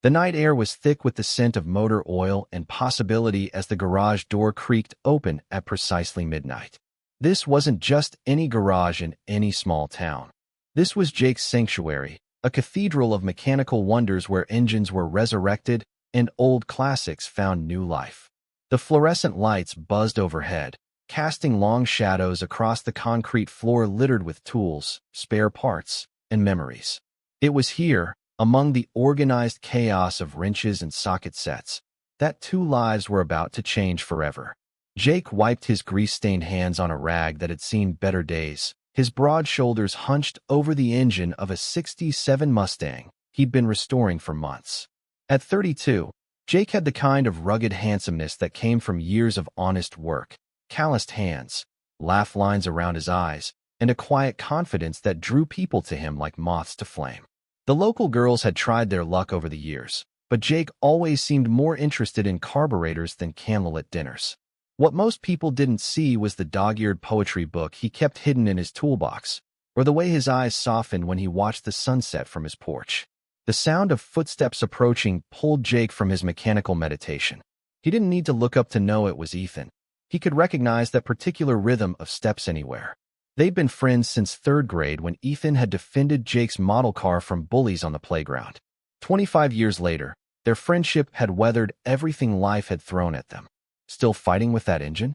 The night air was thick with the scent of motor oil and possibility as the garage door creaked open at precisely midnight. This wasn't just any garage in any small town. This was Jake's sanctuary, a cathedral of mechanical wonders where engines were resurrected and old classics found new life. The fluorescent lights buzzed overhead, casting long shadows across the concrete floor littered with tools, spare parts, and memories. It was here, among the organized chaos of wrenches and socket sets, that two lives were about to change forever. Jake wiped his grease-stained hands on a rag that had seen better days, his broad shoulders hunched over the engine of a '67 Mustang he'd been restoring for months. At 32, Jake had the kind of rugged handsomeness that came from years of honest work, calloused hands, laugh lines around his eyes, and a quiet confidence that drew people to him like moths to flame. The local girls had tried their luck over the years, but Jake always seemed more interested in carburetors than candlelit dinners. What most people didn't see was the dog-eared poetry book he kept hidden in his toolbox, or the way his eyes softened when he watched the sunset from his porch. The sound of footsteps approaching pulled Jake from his mechanical meditation. He didn't need to look up to know it was Ethan. He could recognize that particular rhythm of steps anywhere. They'd been friends since third grade when Ethan had defended Jake's model car from bullies on the playground. 25 years later, their friendship had weathered everything life had thrown at them. Still fighting with that engine?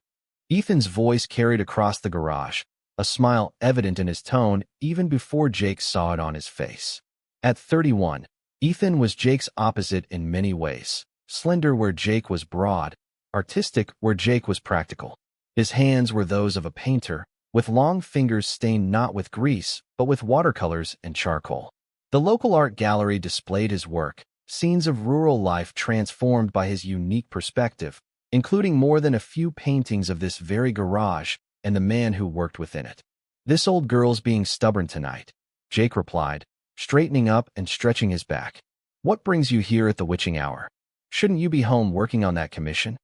Ethan's voice carried across the garage, a smile evident in his tone even before Jake saw it on his face. At 31, Ethan was Jake's opposite in many ways. Slender where Jake was broad, artistic where Jake was practical. His hands were those of a painter, with long fingers stained not with grease, but with watercolors and charcoal. The local art gallery displayed his work, scenes of rural life transformed by his unique perspective, including more than a few paintings of this very garage and the man who worked within it. "This old girl's being stubborn tonight," Jake replied, straightening up and stretching his back. "What brings you here at the witching hour? Shouldn't you be home working on that commission?"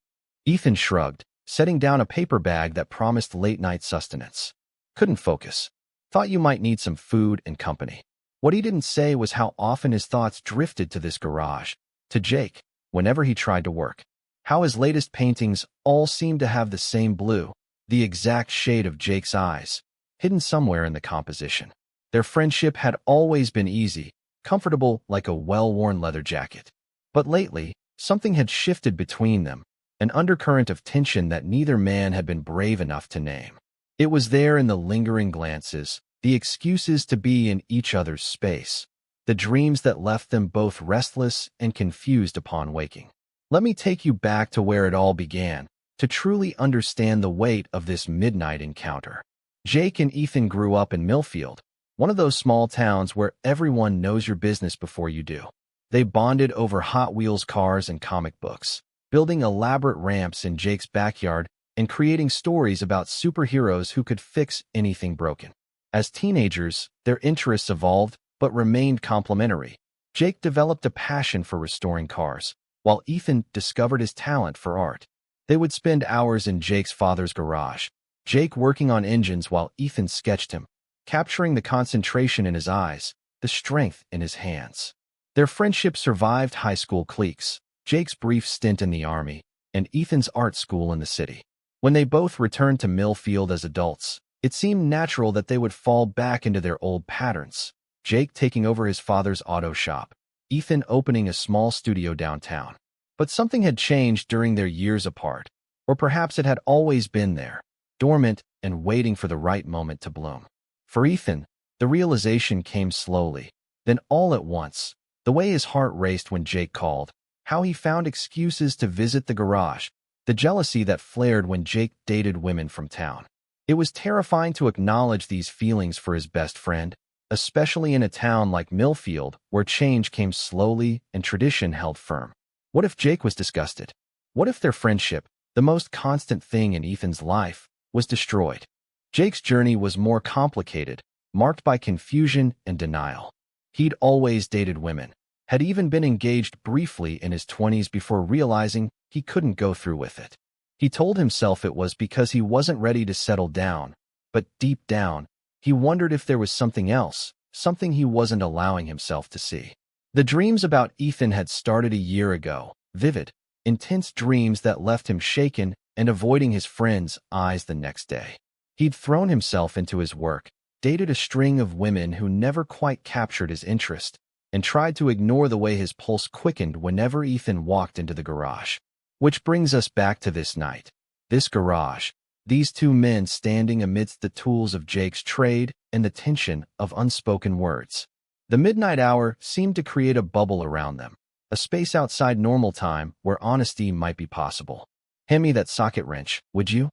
Ethan shrugged, setting down a paper bag that promised late-night sustenance. "Couldn't focus. Thought you might need some food and company." What he didn't say was how often his thoughts drifted to this garage, to Jake, whenever he tried to work. How his latest paintings all seemed to have the same blue, the exact shade of Jake's eyes, hidden somewhere in the composition. Their friendship had always been easy, comfortable like a well-worn leather jacket. But lately, something had shifted between them, an undercurrent of tension that neither man had been brave enough to name. It was there in the lingering glances, the excuses to be in each other's space, the dreams that left them both restless and confused upon waking. Let me take you back to where it all began, to truly understand the weight of this midnight encounter. Jake and Ethan grew up in Millfield, one of those small towns where everyone knows your business before you do. They bonded over Hot Wheels cars and comic books, building elaborate ramps in Jake's backyard and creating stories about superheroes who could fix anything broken. As teenagers, their interests evolved but remained complementary. Jake developed a passion for restoring cars, while Ethan discovered his talent for art. They would spend hours in Jake's father's garage, Jake working on engines while Ethan sketched him, capturing the concentration in his eyes, the strength in his hands. Their friendship survived high school cliques, Jake's brief stint in the Army, and Ethan's art school in the city. When they both returned to Millfield as adults, it seemed natural that they would fall back into their old patterns, Jake taking over his father's auto shop, Ethan opening a small studio downtown. But something had changed during their years apart, or perhaps it had always been there, dormant and waiting for the right moment to bloom. For Ethan, the realization came slowly, then all at once, the way his heart raced when Jake called, how he found excuses to visit the garage, the jealousy that flared when Jake dated women from town. It was terrifying to acknowledge these feelings for his best friend, especially in a town like Millfield where change came slowly and tradition held firm. What if Jake was disgusted? What if their friendship, the most constant thing in Ethan's life, was destroyed? Jake's journey was more complicated, marked by confusion and denial. He'd always dated women, had even been engaged briefly in his 20s before realizing he couldn't go through with it. He told himself it was because he wasn't ready to settle down, but deep down, he wondered if there was something else, something he wasn't allowing himself to see. The dreams about Ethan had started a year ago, vivid, intense dreams that left him shaken and avoiding his friends' eyes the next day. He'd thrown himself into his work, dated a string of women who never quite captured his interest, and tried to ignore the way his pulse quickened whenever Ethan walked into the garage. Which brings us back to this night. This garage. These two men standing amidst the tools of Jake's trade and the tension of unspoken words. The midnight hour seemed to create a bubble around them, a space outside normal time where honesty might be possible. "Hand me that socket wrench, would you?"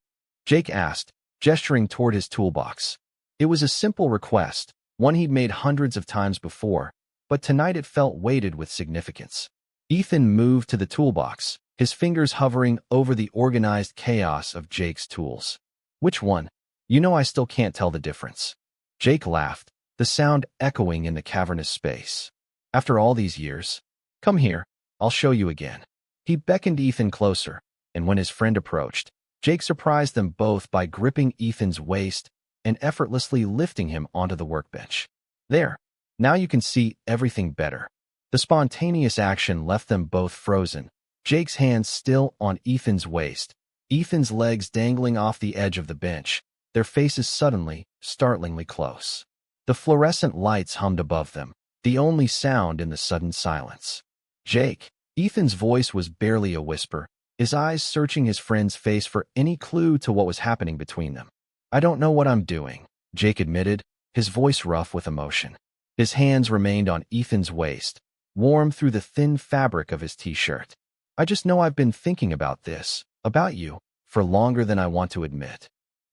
Jake asked, gesturing toward his toolbox. It was a simple request, one he'd made hundreds of times before, but tonight it felt weighted with significance. Ethan moved to the toolbox, his fingers hovering over the organized chaos of Jake's tools. "Which one? You know I still can't tell the difference." Jake laughed, the sound echoing in the cavernous space. "After all these years? Come here, I'll show you again." He beckoned Ethan closer, and when his friend approached, Jake surprised them both by gripping Ethan's waist and effortlessly lifting him onto the workbench. "There, now you can see everything better." The spontaneous action left them both frozen, Jake's hands still on Ethan's waist, Ethan's legs dangling off the edge of the bench, their faces suddenly, startlingly close. The fluorescent lights hummed above them, the only sound in the sudden silence. "Jake." Ethan's voice was barely a whisper, his eyes searching his friend's face for any clue to what was happening between them. "I don't know what I'm doing," Jake admitted, his voice rough with emotion. His hands remained on Ethan's waist, warm through the thin fabric of his t-shirt. "I just know I've been thinking about this, about you, for longer than I want to admit."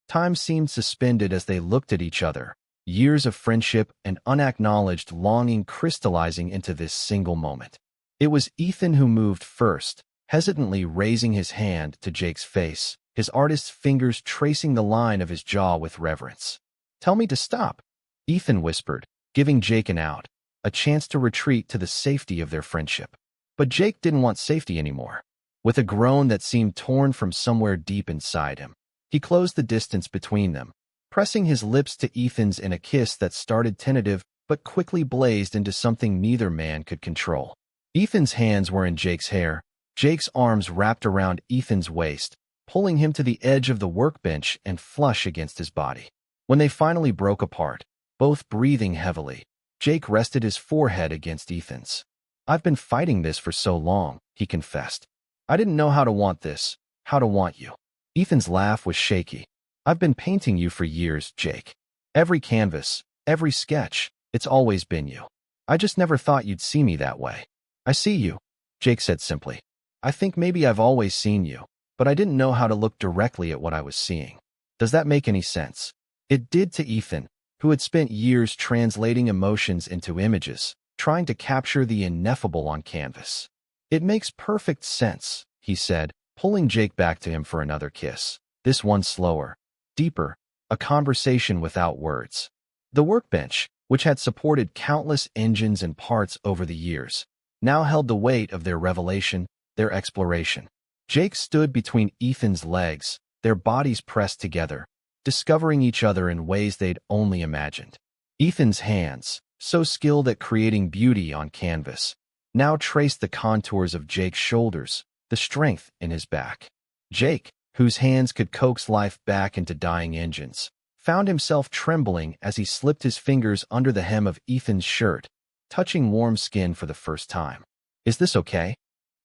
Time seemed suspended as they looked at each other, years of friendship and unacknowledged longing crystallizing into this single moment. It was Ethan who moved first, hesitantly raising his hand to Jake's face, his artist's fingers tracing the line of his jaw with reverence. "Tell me to stop," Ethan whispered, giving Jake an out, a chance to retreat to the safety of their friendship. But Jake didn't want safety anymore. With a groan that seemed torn from somewhere deep inside him, he closed the distance between them, pressing his lips to Ethan's in a kiss that started tentative but quickly blazed into something neither man could control. Ethan's hands were in Jake's hair, Jake's arms wrapped around Ethan's waist, pulling him to the edge of the workbench and flush against his body. When they finally broke apart, both breathing heavily, Jake rested his forehead against Ethan's. "I've been fighting this for so long," he confessed. "I didn't know how to want this, how to want you." Ethan's laugh was shaky. "I've been painting you for years, Jake. Every canvas, every sketch, it's always been you. I just never thought you'd see me that way." "I see you," Jake said simply. "I think maybe I've always seen you, but I didn't know how to look directly at what I was seeing." Does that make any sense? It did to Ethan, who had spent years translating emotions into images, trying to capture the ineffable on canvas. "It makes perfect sense," he said, pulling Jake back to him for another kiss. This one slower, deeper, a conversation without words. The workbench, which had supported countless engines and parts over the years, now held the weight of their revelation, their exploration. Jake stood between Ethan's legs, their bodies pressed together, discovering each other in ways they'd only imagined. Ethan's hands, so skilled at creating beauty on canvas, now traced the contours of Jake's shoulders, the strength in his back. Jake, whose hands could coax life back into dying engines, found himself trembling as he slipped his fingers under the hem of Ethan's shirt, touching warm skin for the first time. "Is this okay?"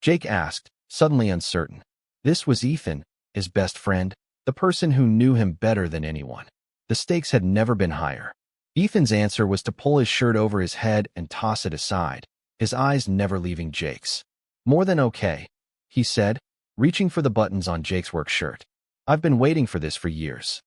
Jake asked, suddenly uncertain. This was Ethan, his best friend, the person who knew him better than anyone. The stakes had never been higher. Ethan's answer was to pull his shirt over his head and toss it aside, his eyes never leaving Jake's. "More than okay," he said, reaching for the buttons on Jake's work shirt. "I've been waiting for this for years."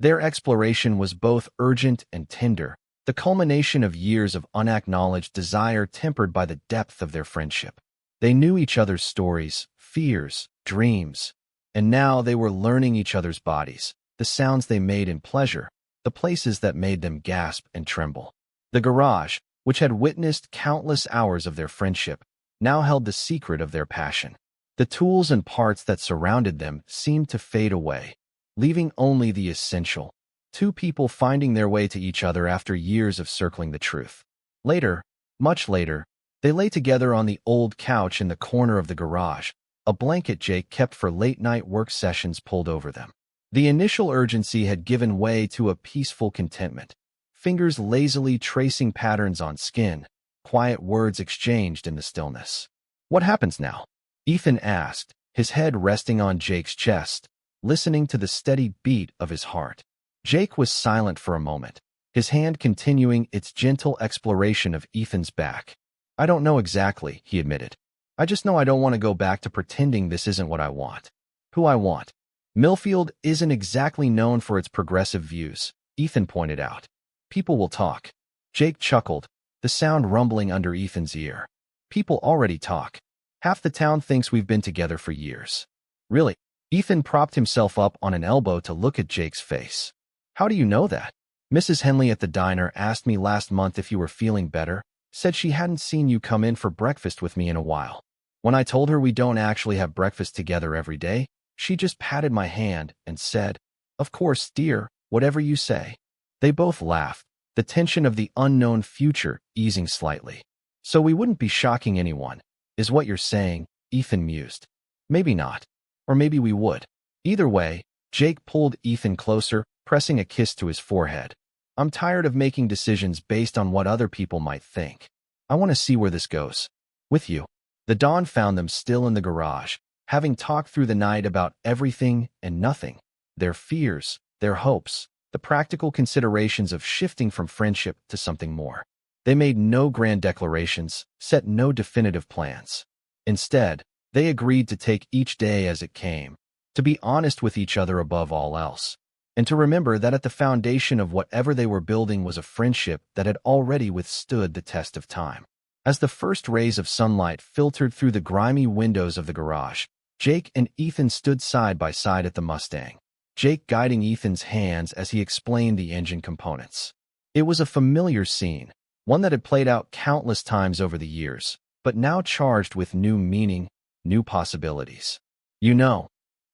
Their exploration was both urgent and tender, the culmination of years of unacknowledged desire tempered by the depth of their friendship. They knew each other's stories, fears, dreams, and now they were learning each other's bodies, the sounds they made in pleasure, the places that made them gasp and tremble. The garage, which had witnessed countless hours of their friendship, now held the secret of their passion. The tools and parts that surrounded them seemed to fade away, leaving only the essential. Two people finding their way to each other after years of circling the truth. Later, much later, They lay together on the old couch in the corner of the garage, a blanket Jake kept for late-night work sessions pulled over them. The initial urgency had given way to a peaceful contentment, fingers lazily tracing patterns on skin, quiet words exchanged in the stillness. "What happens now?" Ethan asked, his head resting on Jake's chest, listening to the steady beat of his heart. Jake was silent for a moment, his hand continuing its gentle exploration of Ethan's back. "I don't know exactly," he admitted. "I just know I don't want to go back to pretending this isn't what I want. Who I want." Millfield isn't exactly known for its progressive views, Ethan pointed out. "People will talk." Jake chuckled, the sound rumbling under Ethan's ear. "People already talk. Half the town thinks we've been together for years." "Really?" Ethan propped himself up on an elbow to look at Jake's face. "How do you know that?" "Mrs. Henley at the diner asked me last month if you were feeling better, said she hadn't seen you come in for breakfast with me in a while. When I told her we don't actually have breakfast together every day, she just patted my hand and said, 'Of course, dear, whatever you say.'" They both laughed, the tension of the unknown future easing slightly. "So we wouldn't be shocking anyone, is what you're saying," Ethan mused. "Maybe not. Or maybe we would." Either way, Jake pulled Ethan closer, pressing a kiss to his forehead. "I'm tired of making decisions based on what other people might think. I want to see where this goes. With you." The dawn found them still in the garage, having talked through the night about everything and nothing, their fears, their hopes, the practical considerations of shifting from friendship to something more. They made no grand declarations, set no definitive plans. Instead, they agreed to take each day as it came, to be honest with each other above all else, and to remember that at the foundation of whatever they were building was a friendship that had already withstood the test of time. As the first rays of sunlight filtered through the grimy windows of the garage, Jake and Ethan stood side by side at the Mustang, Jake guiding Ethan's hands as he explained the engine components. It was a familiar scene, one that had played out countless times over the years, but now charged with new meaning, new possibilities. "You know,"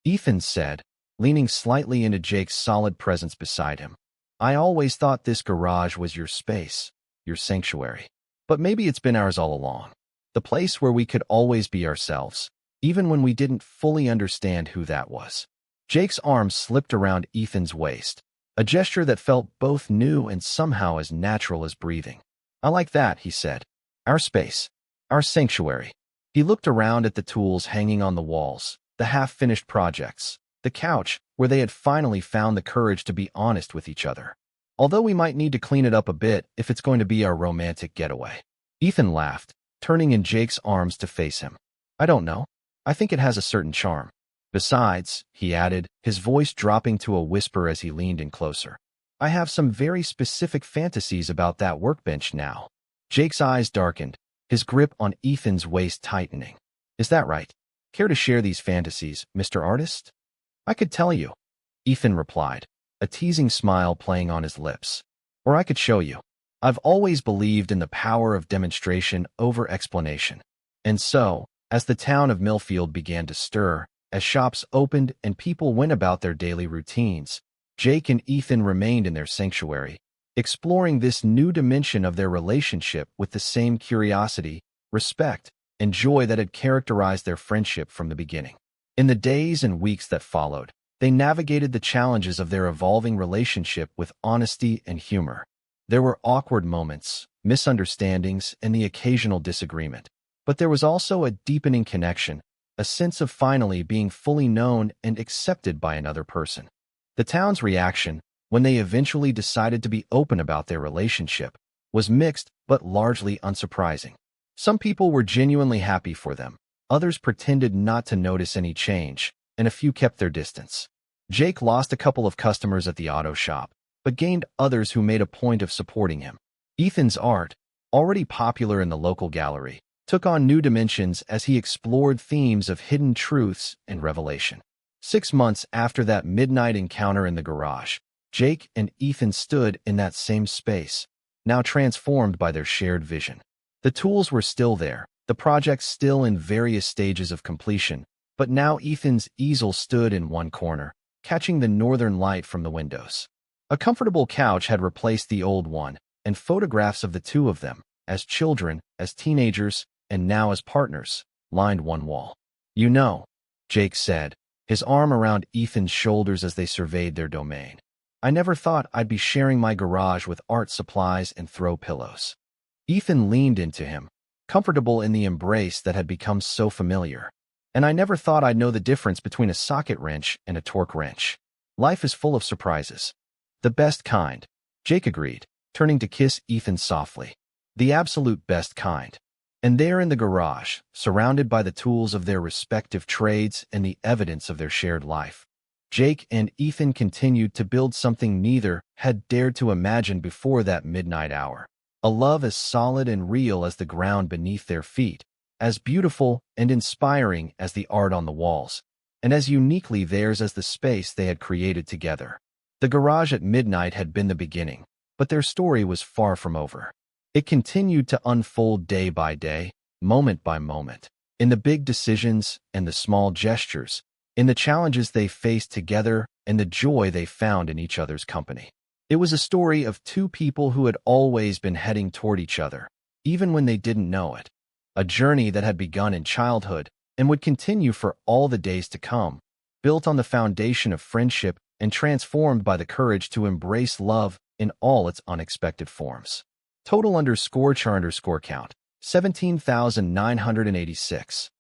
Ethan said, leaning slightly into Jake's solid presence beside him, "I always thought this garage was your space, your sanctuary. But maybe it's been ours all along. The place where we could always be ourselves, even when we didn't fully understand who that was." Jake's arm slipped around Ethan's waist, a gesture that felt both new and somehow as natural as breathing. "I like that," he said. "Our space. Our sanctuary." He looked around at the tools hanging on the walls, the half-finished projects, the couch where they had finally found the courage to be honest with each other. "Although we might need to clean it up a bit if it's going to be our romantic getaway." Ethan laughed, turning in Jake's arms to face him. "I don't know. I think it has a certain charm. Besides," he added, his voice dropping to a whisper as he leaned in closer, "I have some very specific fantasies about that workbench now." Jake's eyes darkened, his grip on Ethan's waist tightening. "Is that right? Care to share these fantasies, Mr. Artist?" "I could tell you," Ethan replied, a teasing smile playing on his lips. "Or I could show you. I've always believed in the power of demonstration over explanation." And so, as the town of Millfield began to stir, as shops opened and people went about their daily routines, Jake and Ethan remained in their sanctuary, exploring this new dimension of their relationship with the same curiosity, respect, and joy that had characterized their friendship from the beginning. In the days and weeks that followed, they navigated the challenges of their evolving relationship with honesty and humor. There were awkward moments, misunderstandings, and the occasional disagreement. But there was also a deepening connection, a sense of finally being fully known and accepted by another person. The town's reaction, when they eventually decided to be open about their relationship, was mixed but largely unsurprising. Some people were genuinely happy for them, others pretended not to notice any change, and a few kept their distance. Jake lost a couple of customers at the auto shop, but gained others who made a point of supporting him. Ethan's art, already popular in the local gallery, took on new dimensions as he explored themes of hidden truths and revelation. 6 months after that midnight encounter in the garage, Jake and Ethan stood in that same space, now transformed by their shared vision. The tools were still there, the project still in various stages of completion, but now Ethan's easel stood in one corner, catching the northern light from the windows. A comfortable couch had replaced the old one, and photographs of the two of them, as children, as teenagers, and now as partners, lined one wall. "You know," Jake said, his arm around Ethan's shoulders as they surveyed their domain. "I never thought I'd be sharing my garage with art supplies and throw pillows." Ethan leaned into him, comfortable in the embrace that had become so familiar. "And I never thought I'd know the difference between a socket wrench and a torque wrench. Life is full of surprises." "The best kind," Jake agreed, turning to kiss Ethan softly. "The absolute best kind." And there in the garage, surrounded by the tools of their respective trades and the evidence of their shared life, Jake and Ethan continued to build something neither had dared to imagine before that midnight hour. A love as solid and real as the ground beneath their feet, as beautiful and inspiring as the art on the walls, and as uniquely theirs as the space they had created together. The garage at midnight had been the beginning, but their story was far from over. It continued to unfold day by day, moment by moment, in the big decisions and the small gestures, in the challenges they faced together and the joy they found in each other's company. It was a story of two people who had always been heading toward each other, even when they didn't know it. A journey that had begun in childhood and would continue for all the days to come, built on the foundation of friendship and transformed by the courage to embrace love in all its unexpected forms. Total _char_count, 17,986.